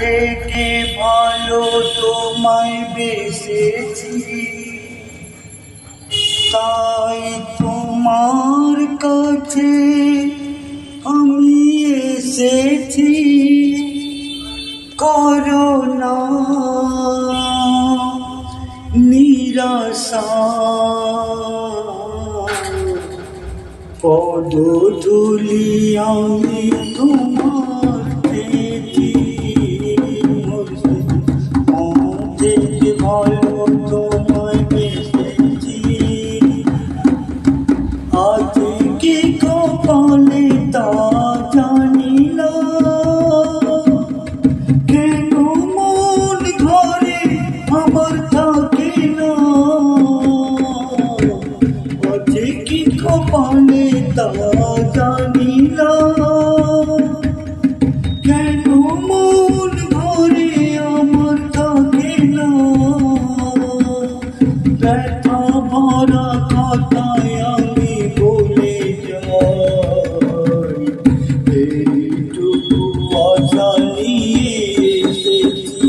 থেকে ভালো তোমায় বেসেছি, তাই তোমার কাছে আমি এসেছি। করো না নিরাশা, পদধূলি আমি তোমার পেয়েছি। থেকে ভালো তোমায় বেসেছি, আজ কি কপালে তা জানি না, কেন মন ঘরে আমার থাকে না। আজ কি কপালে তা জানি না, কেন মন ঘরে আমার থাকে না। ব্যথা ভরা কথায় আমি বলে যাই, এইটুকু আশা নিয়ে এসেছি।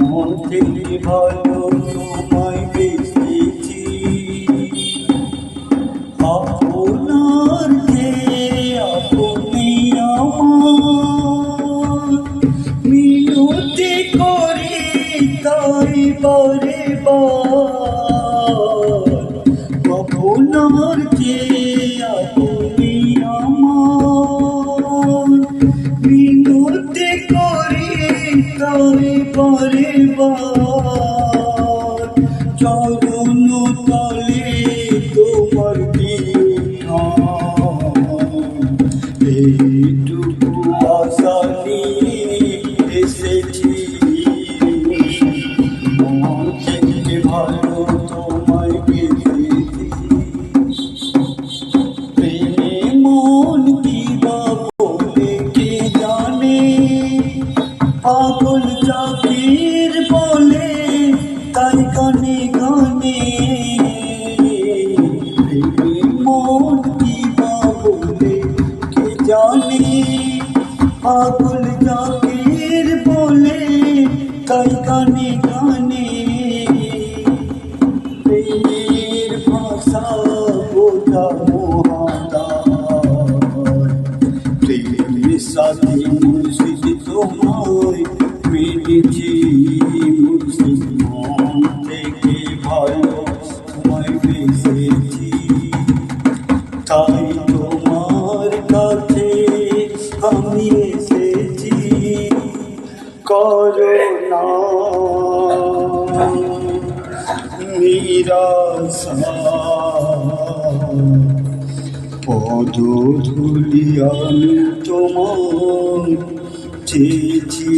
মন থেকে ভালো তোমায় বেসেছি, আপনার যে আপনি আমার মিনতি করি তাই বারে বার। আপনার যে আপনি আমার মিনতি করি তাই বারে বার। চরণ তলে তোমার এইটুকু আশা নিয়ে এসেছি। মন থেকে ভালো তোমায় বেসেছি, প্রেমে মন কি বা বলে কে জানে। পাগল জাকির বলে তাই গানে গানে, মন কি বা বলে কে জানে। পাগল জাকির বলে তাই গানে গানে, প্রেমের ভাষা বোঝা মহাদায়। প্রেমের সাথে মুর্শিদ তোমায় পেয়েছি, মুর্শিদ মন থেকে ভালো তোমায় বেসেছি। তাই তোমার কাছে আমি এসেছি, করো না নিরাশা, পদধূলি আমি তোমার চেয়েছি।